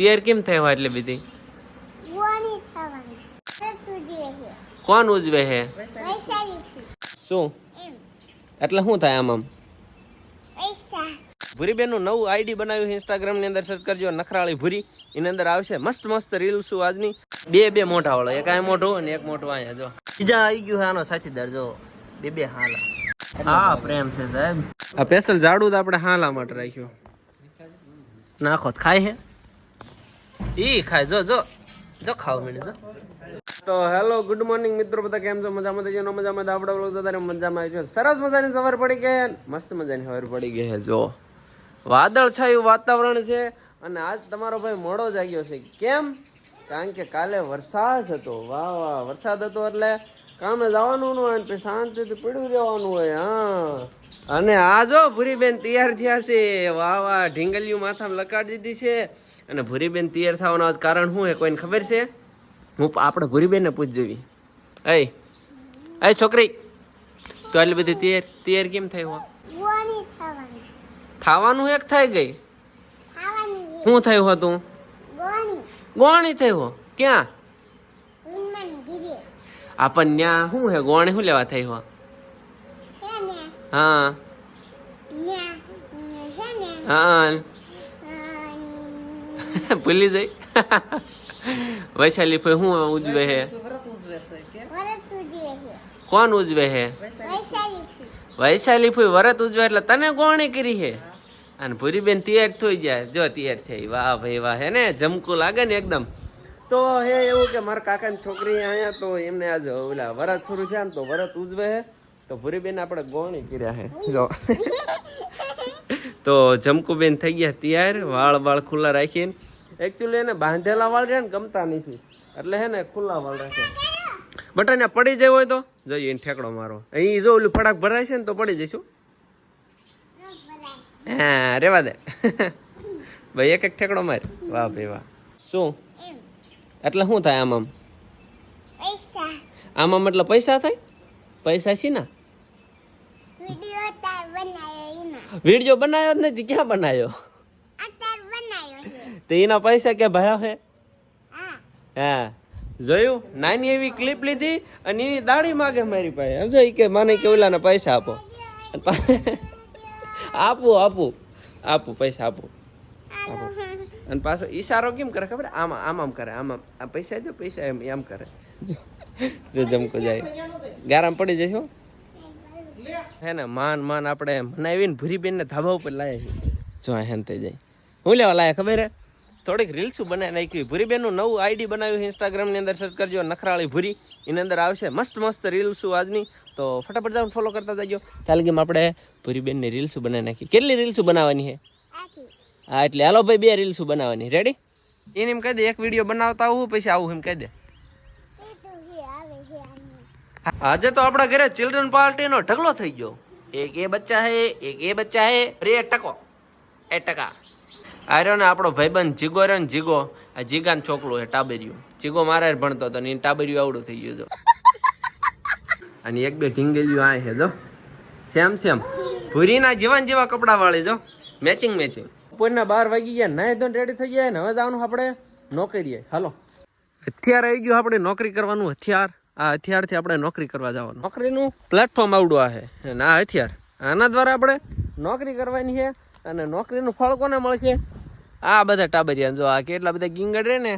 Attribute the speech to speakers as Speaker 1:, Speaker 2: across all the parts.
Speaker 1: તૈયાર કેમ થયા એટલે બધી કોણ ઉજવે હે શું એટલે શું થાય આમ ભૂરી બેન નું નવું આઈડી બનાવ્યું ઇન્સ્ટાગ્રામ ની અંદર સર્ચ કરજો નખરાળી ભૂરી એની અંદર આવશે મસ્ત મસ્ત રીલ્સ આજની બે મોટા વાળો એક આ મોટો અને એક મોટો અહીંયા જો બીજા આવી ગયું આનો સાથીદાર જો બે હાલા હા પ્રેમ છે સાહેબ આ સ્પેશિયલ ઝાડુ તો આપણે હાલા માટે રાખ્યું નાખો ખાય હે ઈ ખાય જો ખાવ મને જો તો હેલો ગુડ મોર્નિંગ મિત્રો બધા કેમ છો મજામાં થઈ ગયો મજામાં આપણે લોકો તો મજામાં આવી છે સરસ મજાની સવાર પડી ગઈ મસ્ત મજાની સવાર પડી ગઈ છે જો વાદળ છાયું વાતાવરણ છે અને આજ તમારો ભાઈ મોડો જાગ્યો છે કેમ કારણ કે કાલે વરસાદ હતો વાહ વરસાદ હતો એટલે કામે જવાનું ન હોય પછી શાંતિથી પડ્યું રહેવાનું હોય હા અને આ જો ભૂરીબેન તૈયાર થયા છે વાહ ઢીંગલિયું માથામાં લગાડી દીધી છે અને ભૂરીબેન તૈયાર થવાનું કારણ શું હે કોઈને ખબર છે હું આપણે ભૂરીબેન ને પૂછ જોવી અય છોકરી તો આટલી બધી તૈયાર કેમ થઈ હો ખાવાનું એક થઈ ગઈ શું થયું હતું ગોણી થઈ હો ક્યાં આપણ ન્યા શું હે ગોણી શું લેવા થઈ હો હા હા ભૂલી જઈ વૈશાલી ભાઈ શું ઉજવે હે કોણ ઉજવે હે વૈશાલી ભાઈ વરત ઉજવે એટલે તને ગોણી કરી હે અને ભૂરીબેન તૈયાર થઈ જાય જો તૈયાર થઈ વાહ ભાઈ વાહ હે ને જમકું લાગે ને એકદમ તો હે એવું કે મારા કાકાની છોકરી અહીંયા તો એમને આજ ઓલા વરત શરૂ થયા ને તો વરત ઉજવે હે તો ભૂરીબેન આપણે ગોણી કર્યા હે જો તો જમકુબેન થઈ ગયા તૈયાર વાળ ખુલ્લા રાખીને એકચ્યુઅલી એને બાંધેલા વાળ છે ને ગમતા નથી એટલે હે ને ખુલ્લા વાળ રાખે બટા પડી જાય હોય તો જોઈએ ઠેકડો મારો અહીં જો ઓલું ફડાક ભરાય છે ને તો પડી જઈશું હા રેવા દે ભાઈ એક ઠેકડો માર વાહ ભાઈ વાહ શું એટલે શું થાય આમ એટલે પૈસા થાય પૈસા છે ને વિડીયો બનાવ્યો જ નથી ક્યાં બનાવ્યો તો એના પૈસા ક્યાં ભર્યા હે હા જોયું નાની એવી ક્લિપ લીધી અને એની દાઢી માગે મારી પાસે સમજો કે મને કે ઓલાને પૈસા આપો આપું પૈસા આપું અને પાછો ઈશારો કેમ કરે ખબર આમ કરે આમ પૈસા દો પૈસા એમ કરે જો જમકો જાય ગારામ પડી જશો હે ને માન આપણે મનાવીને ભૂરીબેન ને ધાબા ઉપર લાયા છે જો હેન થઈ જાય હું લેવા લાયા ખબર હે થોડીક રીલ્સ બનાવી નાખી ભૂરીબેન નું નવું આઈડી બનાવ્યું ઇન્સ્ટાગ્રામ ની અંદર સર્ચ કરજો નખરાળી ભૂરી એની અંદર આવશે મસ્ત રીલ્સ આજની તો ફટાફટ જાવ ફોલો કરતા જજો ચાલ કે આપણે ભૂરીબેન ની રીલ્સ બનાવી નાખી કેટલી રીલ્સ બનાવવાની છે હા એટલે હાલો ભાઈ 2 રીલ્સ બનાવવાની રેડી એને એમ કહી દે એક વિડીયો બનાવતા આવું પછી આવું એમ કહી દે આજે તો આપણા ઘરે ચિલ્ડ્રન પાર્ટી નો ઢગલો થઈ ગયો એક એ બચ્ચા હે રે ટકા આર્યો ને આપણો ભાઈબંધ જીગો રહ્યો ને જીગો આ જીગાન છોકરો હે ટાબરિયો જીગો મારા ભણતો હતો ને ટાબરિયો આવડું થઈ ગયું જો અને એક બે ઢીંગલીઓ આ છે જો સેમ ભૂરીના જેવા કપડા વાળી જો મેચિંગ બપોરના 12 વાગી ગયા નાય ધોન રેડી થઈ ગયા ને હવે જવાનું આપણે નોકરીએ હાલો હથિયાર આવી ગયું આપણે નોકરી કરવાનું હથિયારથી આપણે નોકરી કરવા જવાનું નોકરીનું પ્લેટફોર્મ આવડું આ છે અને આ હથિયાર આના દ્વારા આપણે નોકરી કરવાની છે અને નોકરીનું ફળ કોને મળશે આ બધા ટાબરિયા જો આ કેટલા બધા ગીંગડ રહે ને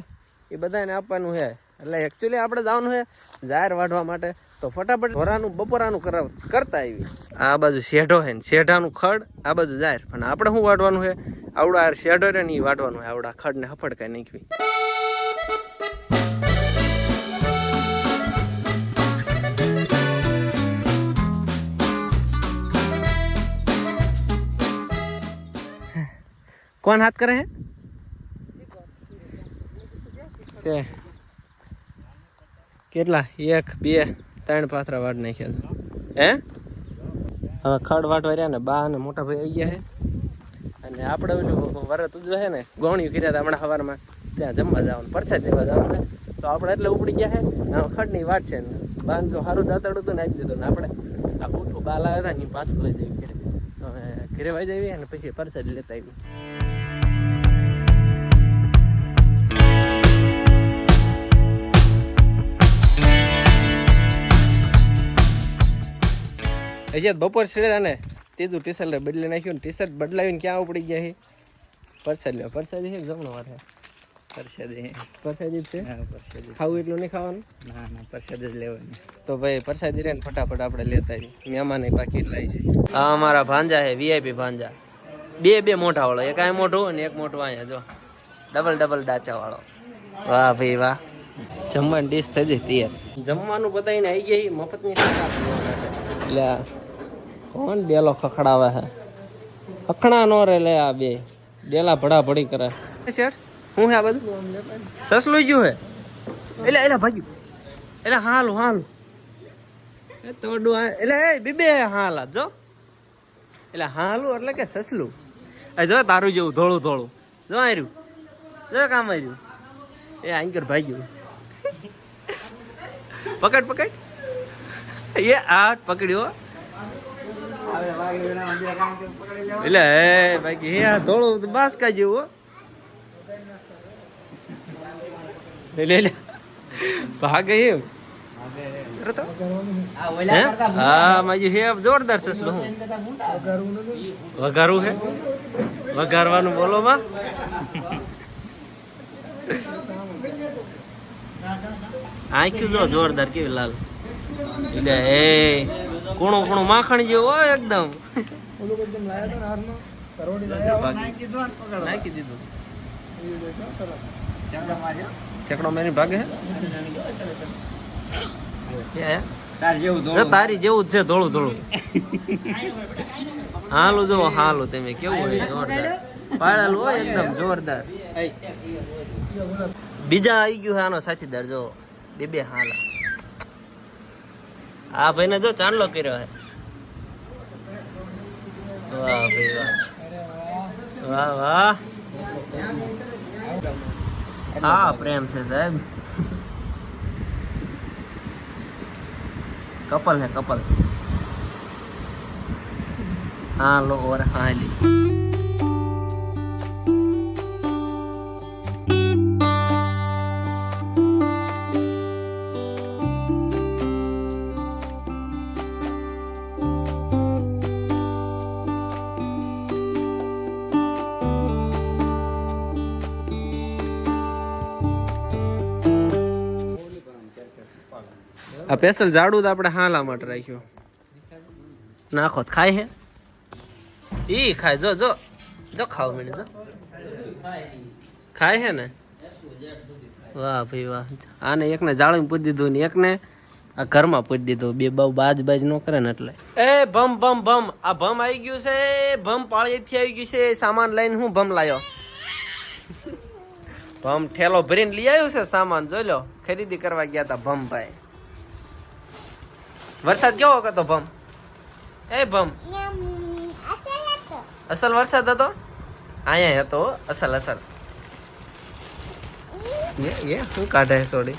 Speaker 1: એ બધાને આપવાનું છે એટલે એકચ્યુઅલી આપણે જવાનું છે જાહેર વાઢવા માટે તો ફટાફટ બપોરાનું કરતા આવી આ બાજુ શેઢો છે ને શેઢાનું ખડ આ બાજુ જાહેર પણ આપણે શું વાઢવાનું છે આવડા શેઢો રહે ને એ વાઢવાનું છે આવડા ખડને હફડકાઈ નાખવી કોણ હાથ કરે હે કેટલા 1 2 3 પાથરા વાટ નાખ્યા હે હવે ખડ વાટવા રહ્યા ને બા અને મોટા ભાઈ આવી ગયા છે અને આપણે ઓલું વરત ઉજવે છે ને ગોણિયું કર્યા હતા હમણાં સવારમાં ત્યાં જમવા જવાનું પરસાદ લેવા જવાનું તો આપણે એટલે ઉપડી ગયા છે ખડની વાટ છે ને બાન જો સારું દાંતડું હતું ને આપી દીધું ને આપણે આ બૂઠું બા લાવ્યા હતા ને પાછું લઈ જઈએ ઘરે વાઈ જઈએ અને પછી પરસાદ લેતા આવી હજી બપોર છેડે ને ત્રીજું ટી શર્ટ બદલી નાખ્યું ને ટી શર્ટ બદલાવીને ક્યાં ઉપડી ગયા છે પરસાદ લ્યો પરસાદી છે જમણો વાર છે પરસાદી જ છે ખાવું એટલું નહીં ખાવાનું ના પરસાદ જ લેવાની તો ભાઈ પરસાદી રહે ને ફટાફટ આપણે લેતા આવીએ મહેમાન પાકીટ લાવી છે આ અમારા ભાંજા છે વીઆઈપી ભાંજા બે મોટા વાળો એક આ મોટો અને એક મોટો અહીંયા જો ડબલ ડાચા વાળો વાહ ભાઈ વાહ જમવાની ડીશ થઈ જઈ તૈયાર જમવાનું બતાવીને આવી ગઈ મફતની એટલે કોણ ડેલો ખખડાવે છે ખખડા નો રે લે આ બે ડેલા ભડાભડી કરે શેઠ હું હે આ બધું સસલું ગયું હે એટલે ભાગ્યું એટલે હાલું એ તોડું એટલે એ બીબે હાલા જો એટલે હાલું એટલે કે સસલું જો તારું જેવું ધોળું જો આર્યું જો કામ આવ્યું એ આંકર ભાગ્યું પકડ એ આઠ પકડ્યો એટલે હે બાકી હે ધોળું બાસકા જેવું એટલે ભાગે એમ હા માજી હે જોરદાર સસલું હું વઘારું હે વઘારવાનું બોલો માં આંખ્યું જો જોરદાર કેવી લાલ એટલે હે કુણું માખણ જેવું હોય એકદમ નાખી દીધું ઠેકડો મેરી ભાગે તારી જેવું જ છે ધોળું હાલું જો હાલું તમે કેવું હોય જોરદાર પાળેલું હોય એકદમ જોરદાર બીજા આવી ગયું છે આનો સાથીદાર જો બે હાલા આ ભાઈ ને જો ચાંદલો કર્યો હે વાહ ભાઈ વાહ હા પ્રેમ છે સાહેબ કપલ હે કપલ હા લો ઓર હા લી આ સ્પેશિયલ ઝાડું તો આપણે હાલા માટે રાખ્યું નાખો ખાય હે ઈ ખાય જો ખાવ મને જો ખાય હે ને વાહ ભાઈ વાહ આને એકને જાળીમાં પૂરી દીધું ને એકને આ ઘરમાં પૂરી દીધું બે બહુ બાજ ન કરે ને એટલે એ ભમ આ ભમ આવી ગયું છે ભમ પાળીથી આવી ગયું છે સામાન લઈને હું ભમ લાયો ભમ ઠેલો ભરીને લઈ આવ્યું છે સામાન જોઈ લો ખરીદી કરવા ગયા હતા ભમ ભાઈ વરસાદ કેવો હતો ભમ એ ભમ અસલ વરસાદ હતો અહીંયા હતો અસલ શું કાઢે સોડી